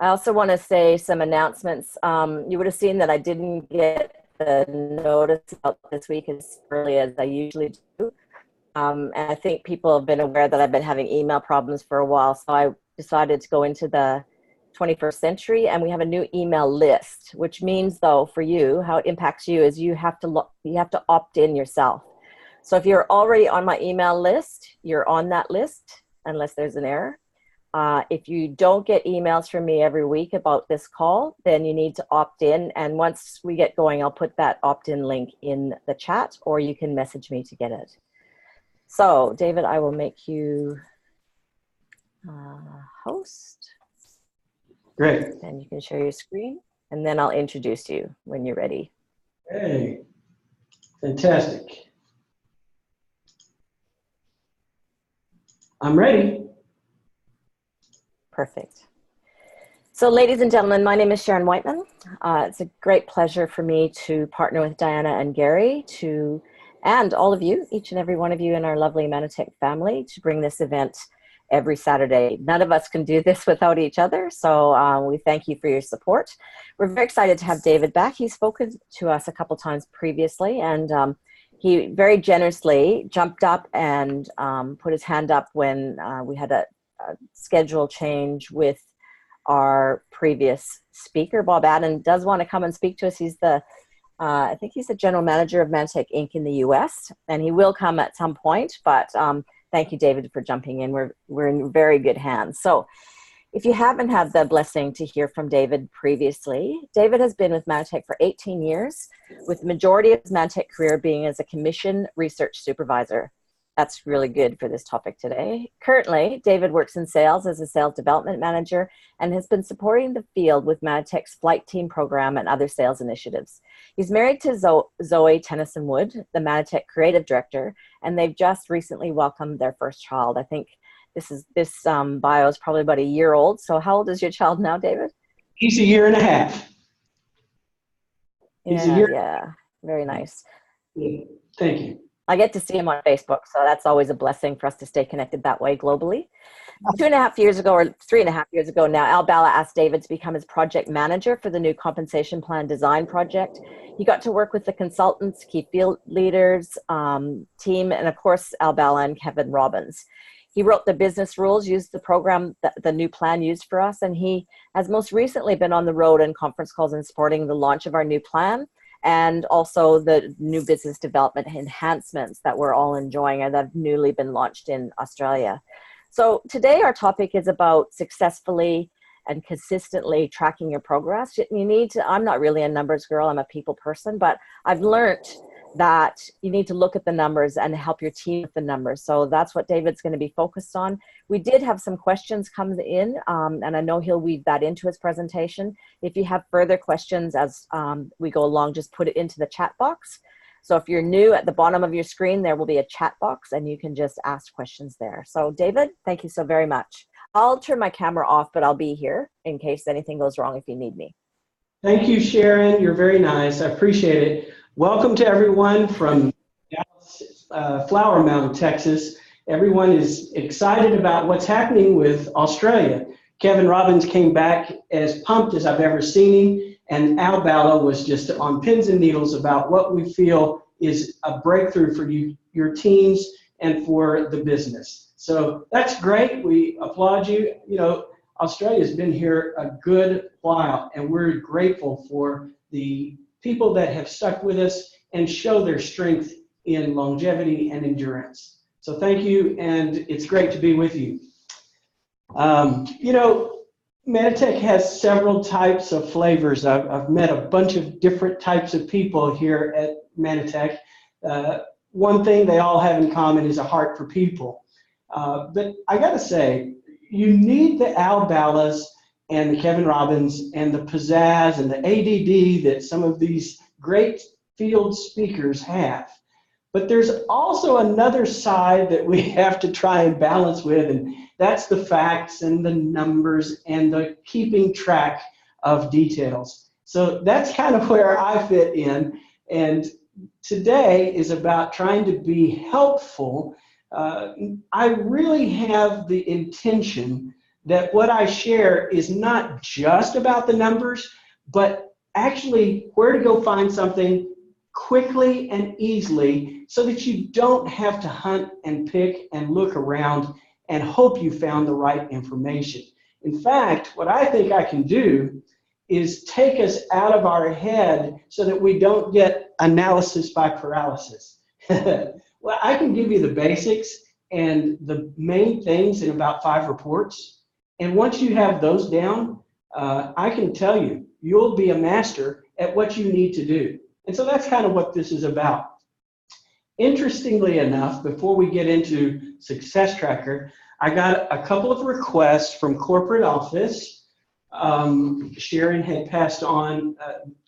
I also want to say some announcements. You would have seen that I didn't get the notice out this week as early as I usually do. And I think people have been aware that I've been having email problems for a while. So I decided to go into the 21st century, and we have a new email list, which means, though, for you, how it impacts you is you have to opt in yourself. So if you're already on my email list, you're on that list unless there's an error. If you don't get emails from me every week about this call, then you need to opt in. And once we get going, I'll put that opt-in link in the chat, or you can message me to get it. So, David, I will make you host. Great. And you can share your screen, and then I'll introduce you when you're ready. Hey, fantastic. I'm ready. Perfect. So, ladies and gentlemen, my name is Sharon Whiteman. It's a great pleasure for me to partner with Diana and Gary and all of you, each and every one of you in our lovely Manatech family, to bring this event every Saturday. None of us can do this without each other, so we thank you for your support. We're very excited to have David back. He's spoken to us a couple times previously, and he very generously jumped up and put his hand up when we had a schedule change with our previous speaker. Bob Adden does want to come and speak to us. He's the I think he's the general manager of Manatech Inc. in the US, and he will come at some point, but thank you, David, for jumping in. We're in very good hands. So if you haven't had the blessing to hear from David previously, David has been with Manatech for 18 years, with the majority of his Manatech career being as a commission research supervisor. That's really good for this topic today. Currently, David works in sales as a sales development manager and has been supporting the field with Manatech's flight team program and other sales initiatives. He's married to Zoe Tennyson-Wood, the Manatech creative director, and they've just recently welcomed their first child. I think this bio is probably about a year old. So how old is your child now, David? He's a year and a half. Yeah, very nice. Thank you. I get to see him on Facebook, so that's always a blessing for us to stay connected that way globally. 2.5 years ago, or 3.5 years ago now, Al Bala asked David to become his project manager for the new compensation plan design project. He got to work with the consultants, key field leaders, team, and of course, Al Bala and Kevin Robbins. He wrote the business rules, used the program that the new plan used for us, and he has most recently been on the road and conference calls and supporting the launch of our new plan, and also the new business development enhancements that we're all enjoying and that have newly been launched in Australia. So today our topic is about successfully and consistently tracking your progress. You need to, I'm not really a numbers girl, I'm a people person, but I've learned that you need to look at the numbers and help your team with the numbers. So that's what David's going to be focused on. We did have some questions come in, and I know he'll weave that into his presentation. If you have further questions as we go along, just put it into the chat box. So if you're new, at the bottom of your screen, there will be a chat box and you can just ask questions there. So David, thank you so very much. I'll turn my camera off, but I'll be here in case anything goes wrong if you need me. Thank you, Sharon. You're very nice. I appreciate it. Welcome to everyone from Dallas, Flower Mound, Texas. Everyone is excited about what's happening with Australia. Kevin Robbins came back as pumped as I've ever seen him, and Al Bala was just on pins and needles about what we feel is a breakthrough for you, your teams, and for the business. So that's great. We applaud you. You know, Australia's been here a good while, and we're grateful for the people that have stuck with us and show their strength in longevity and endurance. So thank you, and it's great to be with you. You know, Manatech has several types of flavors. I've met a bunch of different types of people here at Manatech. One thing they all have in common is a heart for people. But I gotta say, you need the Al Balas and the Kevin Robbins and the pizzazz and the ADD that some of these great field speakers have. But there's also another side that we have to try and balance with, and that's the facts and the numbers and the keeping track of details. So that's kind of where I fit in, and today is about trying to be helpful. I really have the intention that what I share is not just about the numbers, but actually where to go find something quickly and easily so that you don't have to hunt and pick and look around and hope you found the right information. In fact, what I think I can do is take us out of our head so that we don't get analysis by paralysis. Well, I can give you the basics and the main things in about 5 reports. And once you have those down, I can tell you, you'll be a master at what you need to do. And so that's kind of what this is about. Interestingly enough, before we get into Success Tracker, I got a couple of requests from corporate office. Sharon had passed on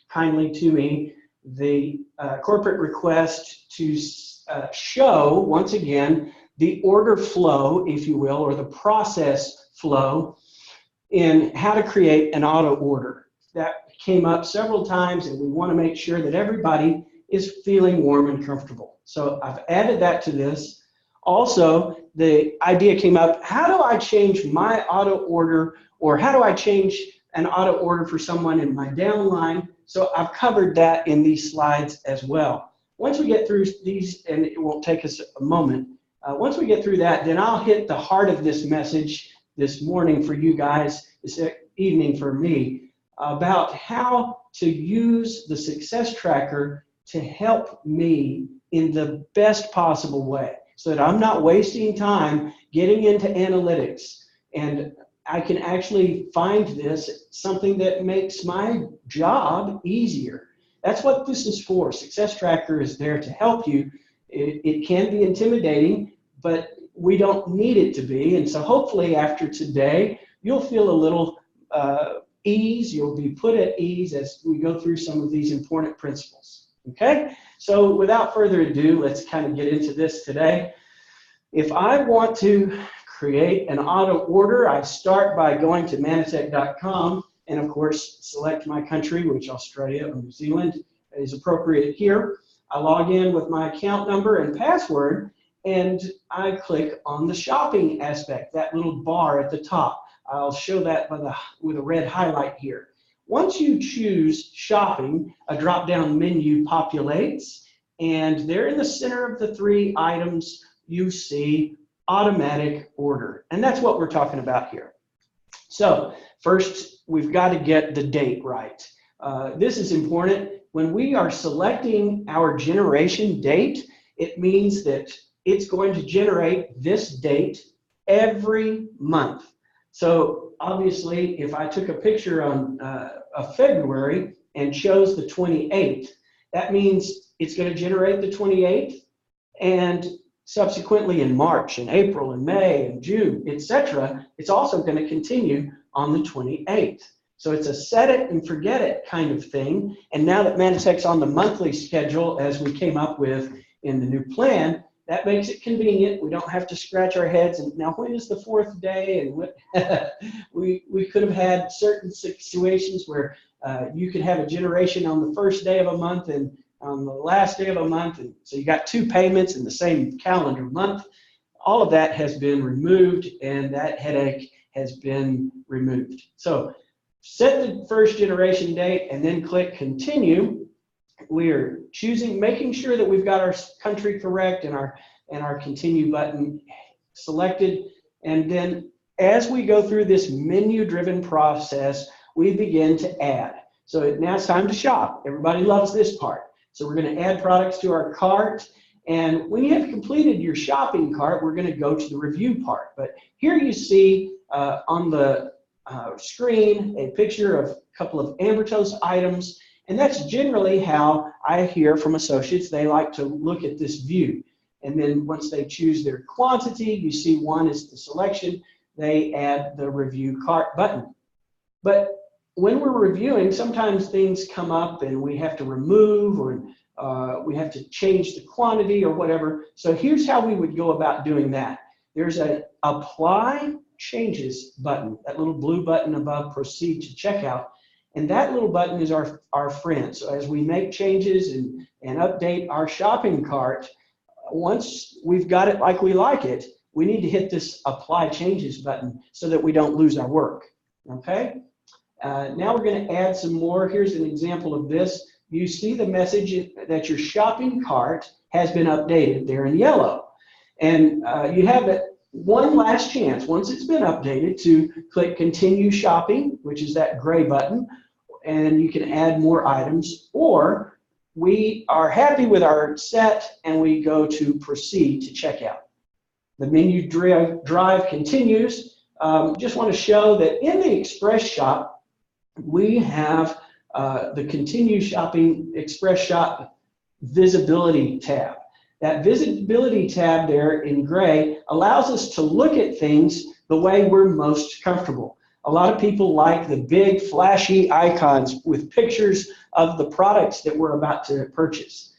kindly to me the corporate request to show, once again, the order flow, if you will, or the process flow in how to create an auto order. That came up several times, and we want to make sure that everybody is feeling warm and comfortable. So I've added that to this. Also, the idea came up, how do I change my auto order, or how do I change an auto order for someone in my downline? So I've covered that in these slides as well. Once we get through these, and it won't take us a moment, once we get through that, then I'll hit the heart of this message this morning for you guys, this evening for me, about how to use the Success Tracker to help me in the best possible way so that I'm not wasting time getting into analytics, and I can actually find this something that makes my job easier. That's what this is for. Success Tracker is there to help you. It can be intimidating, but we don't need it to be. And so hopefully after today, you'll feel a little ease. You'll be put at ease as we go through some of these important principles. Okay? So without further ado, let's kind of get into this today. If I want to create an auto order, I start by going to manatech.com and of course select my country, which Australia or New Zealand is appropriate here. I log in with my account number and password, and I click on the shopping aspect, that little bar at the top. I'll show that with a red highlight here. Once you choose shopping, a drop-down menu populates, and there in the center of the 3 items, you see automatic order. And that's what we're talking about here. So first, we've got to get the date right. This is important. When we are selecting our generation date, it means that it's going to generate this date every month. So obviously, if I took a picture on of February and chose the 28th, that means it's going to generate the 28th, and subsequently in March and April and May and June, etc., it's also going to continue on the 28th. So it's a set it and forget it kind of thing. And now that Manatech's on the monthly schedule, as we came up with in the new plan, that makes it convenient. We don't have to scratch our heads and now when is the 4th day? And what we could have had certain situations where you could have a generation on the first day of a month and on the last day of a month, and so you got 2 payments in the same calendar month. All of that has been removed, and that headache has been removed. So set the first generation date and then click continue. We are choosing, making sure that we've got our country correct and our continue button selected. And then as we go through this menu-driven process, we begin to add. So now it's time to shop. Everybody loves this part. So we're going to add products to our cart. And when you have completed your shopping cart, we're going to go to the review part. But here you see on the screen a picture of a couple of Amber Toast items. And that's generally how I hear from associates. They like to look at this view. And then once they choose their quantity, you see one is the selection, they add the review cart button. But when we're reviewing, sometimes things come up and we have to remove or we have to change the quantity or whatever. So here's how we would go about doing that. There's an Apply Changes button, that little blue button above Proceed to Checkout. And that little button is our friend. So as we make changes and update our shopping cart, once we've got it like we like it, we need to hit this Apply Changes button so that we don't lose our work. Okay? Now we're going to add some more. Here's an example of this. You see the message that your shopping cart has been updated there in yellow. And you have one last chance, once it's been updated, to click Continue Shopping, which is that gray button, and you can add more items. Or we are happy with our set and we go to Proceed to Checkout. The menu drive continues. Just want to show that in the Express Shop, we have the Continue Shopping Express Shop Visibility tab. That Visibility tab there in gray allows us to look at things the way we're most comfortable. A lot of people like the big flashy icons with pictures of the products that we're about to purchase.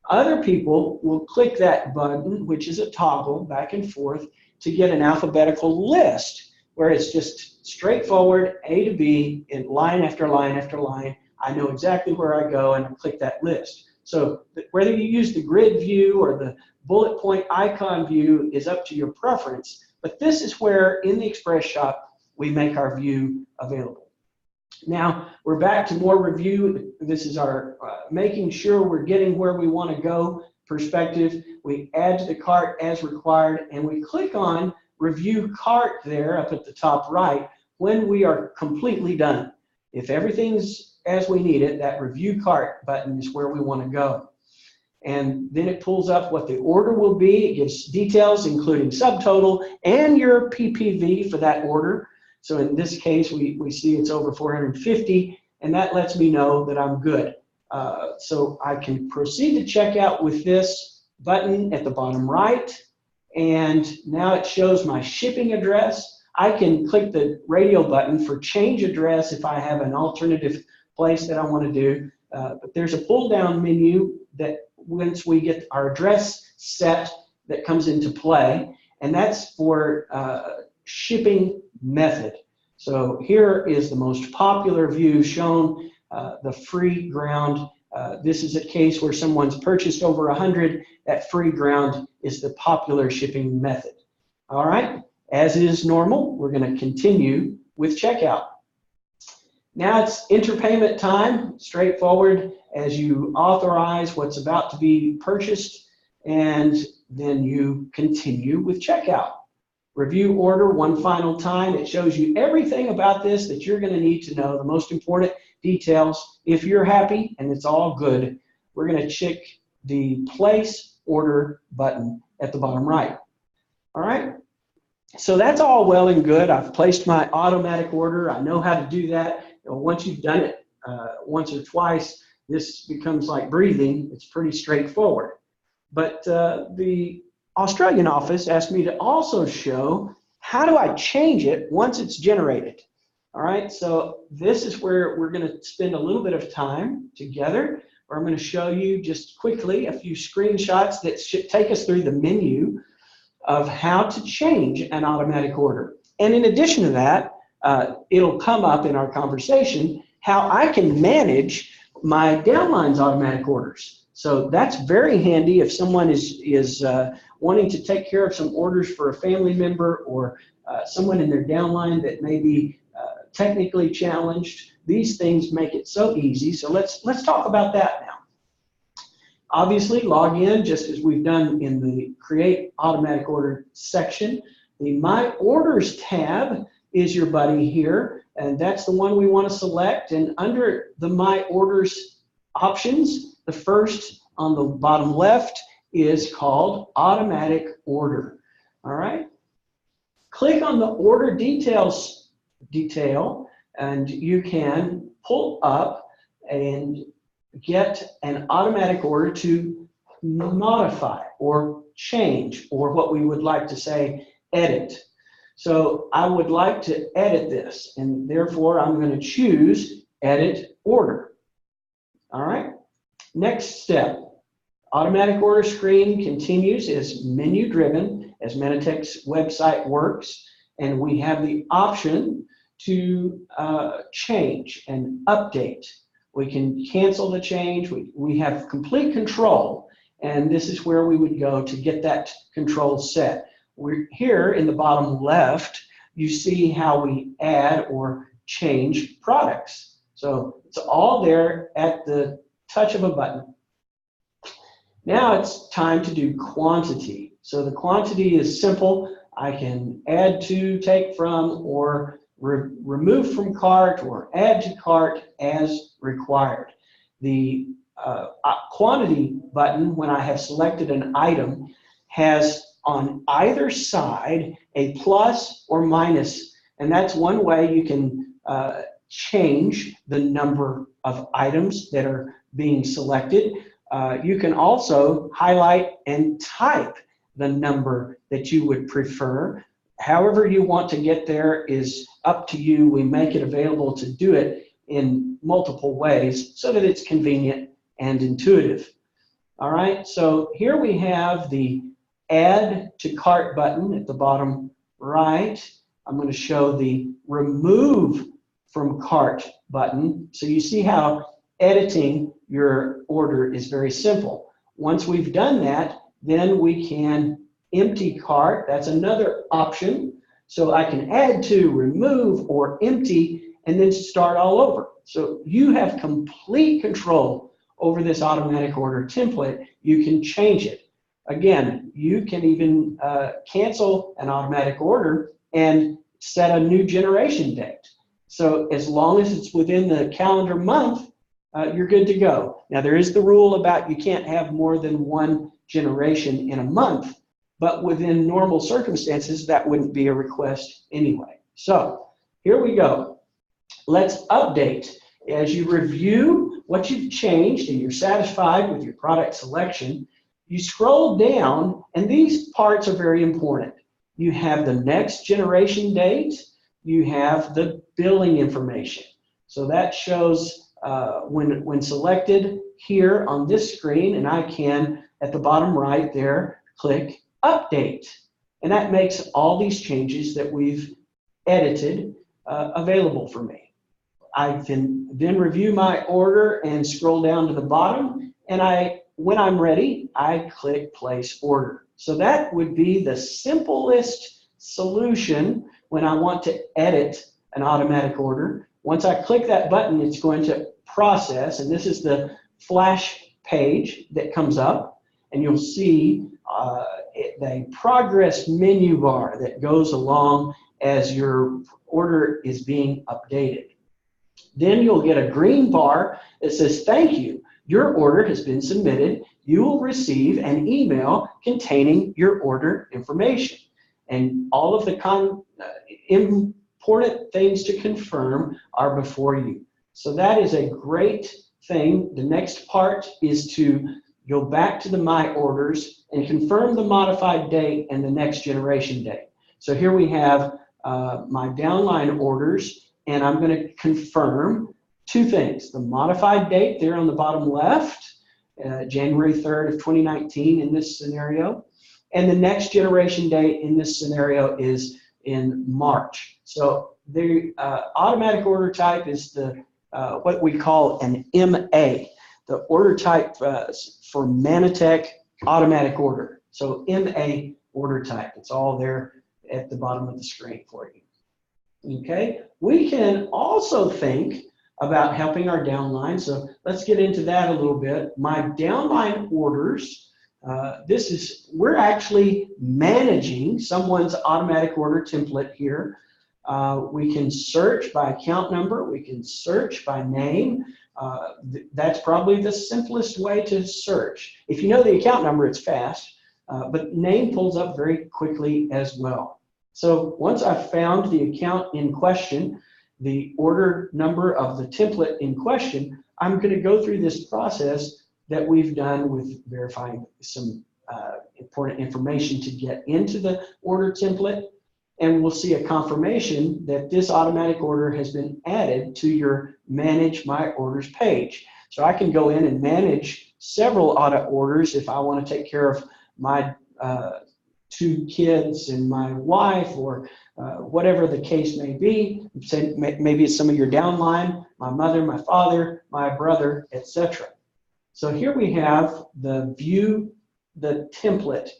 Other people will click that button, which is a toggle back and forth, to get an alphabetical list where it's just straightforward A to B in line after line after line. I know exactly where I go and I click that list. So whether you use the grid view or the bullet point icon view is up to your preference, but this is where in the Express Shop we make our view available. Now we're back to more review. This is our making sure we're getting where we want to go perspective. We add to the cart as required and we click on Review Cart there up at the top right when we are completely done. If everything's as we need it, that Review Cart button is where we want to go. And then it pulls up what the order will be. It gives details including subtotal and your PPV for that order. So in this case, we see it's over 450, and that lets me know that I'm good. So I can proceed to checkout with this button at the bottom right. And now it shows my shipping address. I can click the radio button for change address if I have an alternative place that I want to do. But there's a pull down menu that once we get our address set that comes into play, and that's for shipping method. So here is the most popular view shown, the free ground. This is a case where someone's purchased over 100. That free ground is the popular shipping method. All right, as is normal, we're going to continue with checkout. Now it's interpayment time, straightforward as you authorize what's about to be purchased, and then you continue with checkout. Review order one final time. It shows you everything about this that you're going to need to know, the most important details. If you're happy and it's all good, we're going to check the Place Order button at the bottom right. All right? So that's all well and good. I've placed my automatic order. I know how to do that. Once you've done it once or twice, this becomes like breathing. It's pretty straightforward. But the Australian office asked me to also show how do I change it once it's generated. All right, so this is where we're going to spend a little bit of time together, where I'm going to show you just quickly a few screenshots that should take us through the menu of how to change an automatic order. And in addition to that, it'll come up in our conversation how I can manage my downline's automatic orders. So that's very handy if someone is wanting to take care of some orders for a family member or someone in their downline that may be technically challenged. These things make it so easy. So let's talk about that now. Obviously, log in just as we've done in the Create Automatic Order section. The My Orders tab is your buddy here, and that's the one we want to select. And under the My Orders options, the first on the bottom left is called Automatic Order. All right? Click on the Order Details detail, and you can pull up and get an automatic order to modify or change, or what we would like to say, edit. So I would like to edit this, and therefore I'm going to choose Edit Order. All right. Next step. Automatic order screen continues as menu driven, as Manitech's website works, and we have the option to change and update. We can cancel the change. We have complete control, and this is where we would go to get that control set. we're here in the bottom left, you see how we add or change products. So it's all there at the touch of a button. Now it's time to do quantity. So the quantity is simple. I can add to, take from, or remove from cart, or add to cart as required. The quantity button, when I have selected an item, has on either side a plus or minus, and that's one way you can change the number of items that are being selected. You can also highlight and type the number that you would prefer. However you want to get there is up to you. We make it available to do it in multiple ways so that it's convenient and intuitive. All right, so here we have the Add to Cart button at the bottom right. I'm going to show the Remove from Cart button. So you see how editing your order is very simple. Once we've done that, then we can empty cart. That's another option. So I can add to, remove, or empty, and then start all over. So you have complete control over this automatic order template. You can change it. Again, you can even cancel an automatic order and set a new generation date. So as long as it's within the calendar month, you're good to go. Now there is the rule about you can't have more than one generation in a month, but within normal circumstances, that wouldn't be a request anyway. So here we go. Let's update. As you review what you've changed and you're satisfied with your product selection, you scroll down, and these parts are very important. You have the next generation date, you have the billing information. So that shows when selected here on this screen, and I can, at the bottom right there, click Update. And that makes all these changes that we've edited available for me. I can then review my order and scroll down to the bottom, and when I'm ready, I click Place Order. So that would be the simplest solution when I want to edit an automatic order. Once I click that button, it's going to process, and this is the flash page that comes up, and you'll see the progress menu bar that goes along as your order is being updated. Then you'll get a green bar that says, "Thank you. Your order has been submitted. You will receive an email containing your order information." And all of the important things to confirm are before you. So that is a great thing. The next part is to go back to the My Orders and confirm the modified date and the next generation date. So here we have my downline orders, and I'm going to confirm two things. The modified date there on the bottom left, January 3rd of 2019 in this scenario, and the next generation date in this scenario is in March. So the automatic order type is the what we call an MA, the order type for Manitech automatic order. So MA order type. It's all there at the bottom of the screen for you. Okay, we can also think about helping our downline. So let's get into that a little bit. My downline orders, we're actually managing someone's automatic order template here. We can search by account number, we can search by name. That's probably the simplest way to search. If you know the account number, it's fast, but name pulls up very quickly as well. So once I've found the account in question, the order number of the template in question, I'm going to go through this process that we've done with verifying some important information to get into the order template, and we'll see a confirmation that this automatic order has been added to your Manage My Orders page. So I can go in and manage several auto orders if I want to take care of my 2 kids and my wife, or whatever the case may be. Say maybe it's some of your downline, my mother, my father, my brother, etc. So here we have the View the Template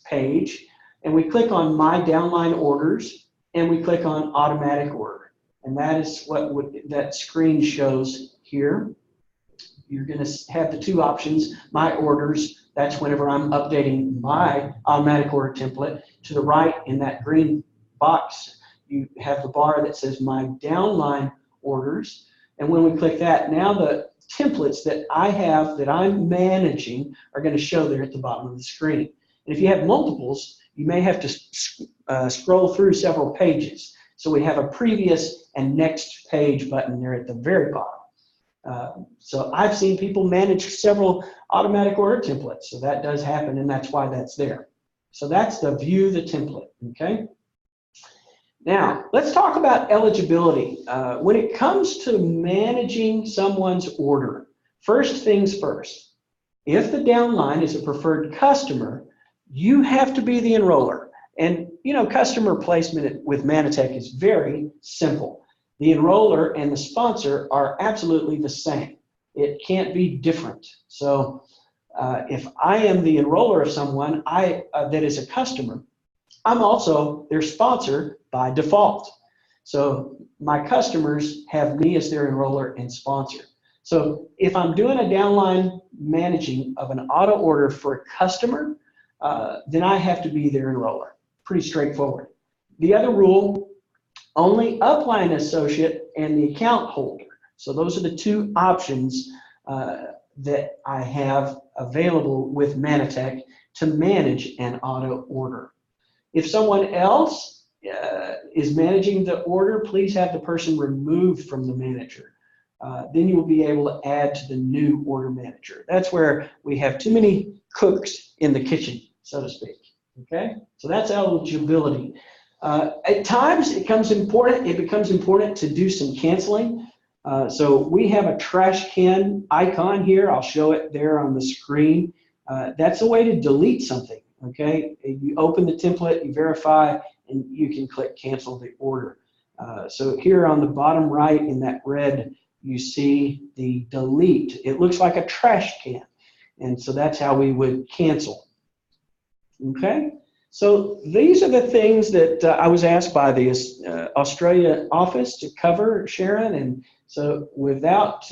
page. and we click on My Downline Orders, and we click on Automatic Order. And that is what that screen shows here. You're going to have the two options. My Orders, that's whenever I'm updating my automatic order template. To the right in that green box, you have the bar that says My Downline Orders. And when we click that, now the templates that I have that I'm managing are going to show there at the bottom of the screen. And if you have multiples, you may have to scroll through several pages. So we have a previous and next page button there at the very bottom. So I've seen people manage several automatic order templates. So that does happen, and that's why that's there. So that's the view the template, okay? Now, let's talk about eligibility. When it comes to managing someone's order, first things first, if the downline is a preferred customer, you have to be the enroller. And, you know, customer placement with Manatech is very simple. The enroller and the sponsor are absolutely the same. It can't be different. So if I am the enroller of someone that is a customer, I'm also their sponsor by default. So my customers have me as their enroller and sponsor. So if I'm doing a downline managing of an auto order for a customer, then I have to be their enroller. Pretty straightforward. The other rule, only upline associate and the account holder. So those are the two options that I have available with Manatech to manage an auto order. If someone else is managing the order, please have the person removed from the manager. Then you will be able to add to the new order manager. That's where we have too many cooks in the kitchen, so to speak. Okay, so that's eligibility. At times it becomes important to do some canceling. So we have a trash can icon here. I'll show it there on the screen. That's a way to delete something. Okay, you open the template, you verify, and you can click cancel the order. So here on the bottom right in that red, you see the delete. It looks like a trash can. And so that's how we would cancel. Okay, so these are the things that I was asked by the Australia office to cover, Sharon. And so without